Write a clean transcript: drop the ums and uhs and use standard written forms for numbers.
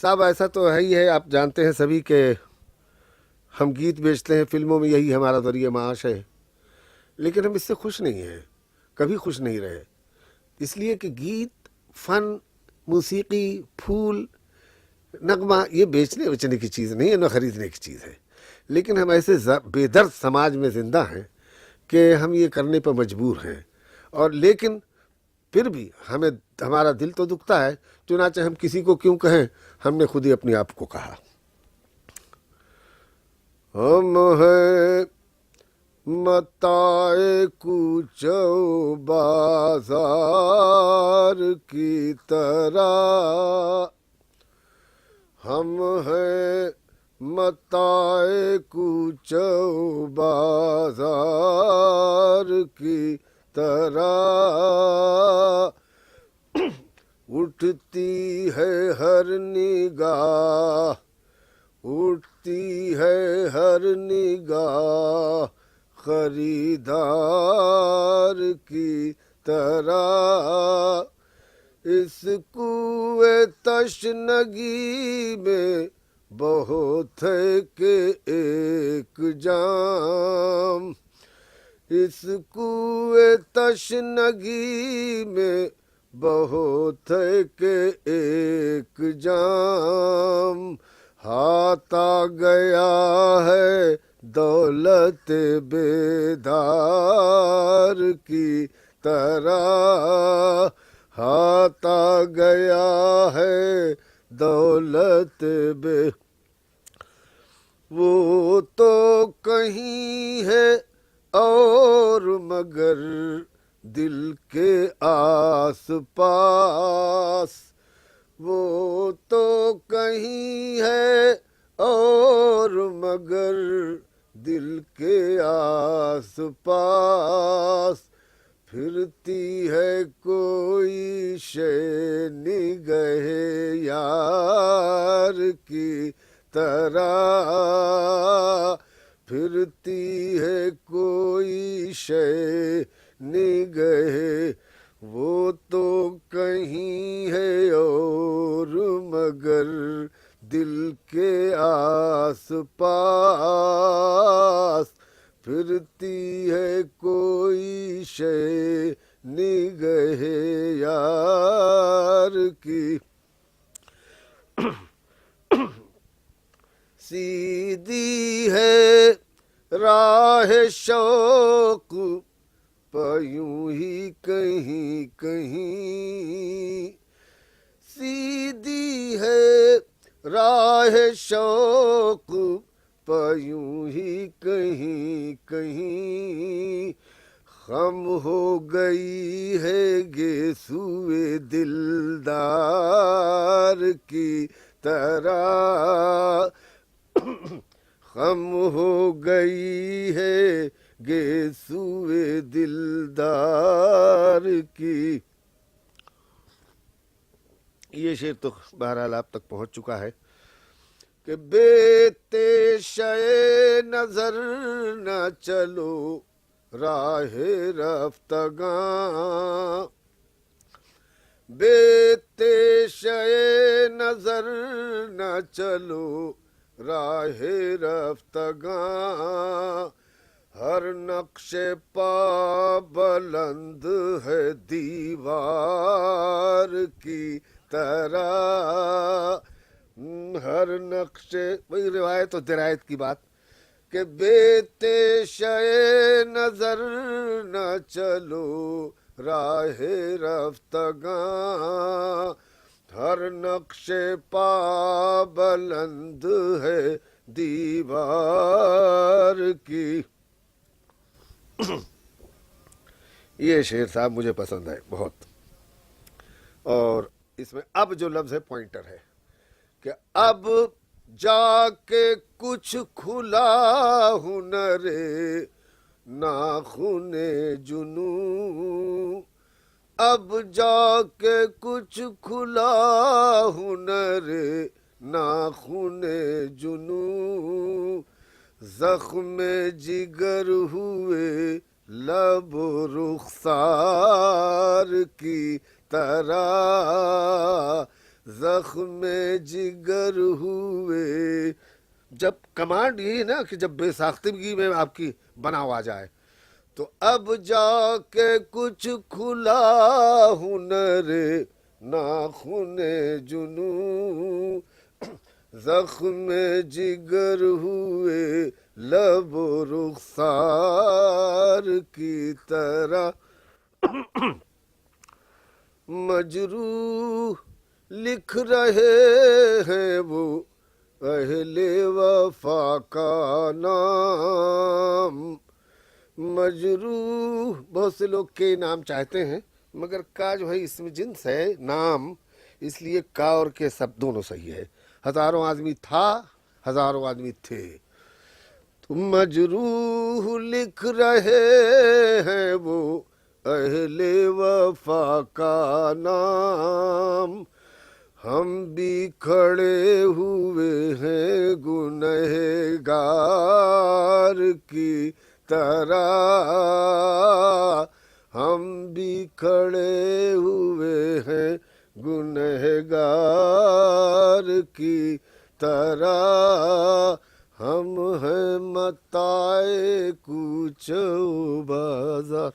صاحب ایسا تو ہے ہی ہے، آپ جانتے ہیں سبھی کہ ہم گیت بیچتے ہیں، فلموں میں یہی ہمارا ذریعہ معاش ہے، لیکن ہم اس سے خوش نہیں ہیں، کبھی خوش نہیں رہے، اس لیے کہ گیت، فن، موسیقی، پھول، نغمہ یہ بیچنے وچنے کی چیز نہیں ہے، نہ خریدنے کی چیز ہے، لیکن ہم ایسے بے درد سماج میں زندہ ہیں کہ ہم یہ کرنے پر مجبور ہیں، اور لیکن پھر بھی ہمیں ہمارا دل تو دکھتا ہے، چنانچہ ہم کسی کو کیوں کہیں، ہم نے خود ہی اپنے آپ کو کہا، ہم ہیں متاع کوچ و بازار کی طرح، ہم ہیں متاع کوچ و بازار کی طرح، اٹھتی ہے ہر نگاہ، اٹھتی ہے ہر نگاہ خریدار کی طرح، اس کوئے تشنگی میں بہت ہے کہ ایک جام، اس کوئے تشنگی میں بہت ہے کہ ایک جام، ہاتھ آ گیا ہے دولت بیدار کی طرح، ہاتھ آ گیا ہے دولت وہ تو کہیں ہے اور مگر دل کے آس پاس، وہ تو کہیں ہے اور مگر دل کے آس پاس، پھرتی ہے کوئی شے نگہ یار کی طرح، پھرتی ہے کوئی شے نگہ، وہ تو کہیں ہے اور مگر دل کے آس پاس، پھرتی ہے کوئی شے نگہ یار کی، سیدھی ہے راہ شوق پیوں ہی کہیں کہیں، سیدھی ہے راہ شوق پیوں ہی کہیں کہیں، خم ہو گئی ہے گیسوئے دلدار کی طرح، خم ہو گئی ہے گیسوئے دلدار کی، یہ شعر تو بہرحال آپ تک پہنچ چکا ہے کہ بے تیشے نظر نہ چلو راہ رفتگاں، بے تیشے نظر نہ چلو راہ رفتگاں، ہر نقش پا بلند ہے دیوار کی طرح، ہر نقش، وہی روایت و درایت کی بات کہ بے تیشے نظر نہ چلو راہ رفتگاں، ہر نقش پا بلند ہے دیوار کی، یہ شعر صاحب مجھے پسند ہے بہت، اور اس میں اب جو لفظ ہے پوائنٹر ہے کہ اب جا کے کچھ کھلا ہنر ناخن جنوں، اب جا کے کچھ کھلا ہنر ناخن جنوں، زخم جگر ہوئے لب رخسار کی طرح، زخم جگر ہوئے. جب کمانڈ یہ ہے نا کہ جب بے ساختگی میں آپ کی بناؤ آ جائے تو اب جا کے کچھ کھلا ہنر ناخن جنوں. زخم جگر ہوئے لب و رخسار کی طرح مجروح لکھ رہے ہیں وہ اہل وفا کا نام. مجروح بہت سے لوگ کے نام چاہتے ہیں مگر کا جو ہے اسم جنس ہے نام، اس لیے کا اور کے سب دونوں صحیح ہے. ہزاروں آدمی تھا، ہزاروں آدمی تھے. تو مجروح لکھ رہے ہیں وہ اہل وفا کا نام. ہم بھی کھڑے ہوئے ہیں گنہگار کی طرح. ہم بھی کھڑے ہوئے ہیں گنہگار کی طرح. ہم ہیں متاع کوچ و بازار.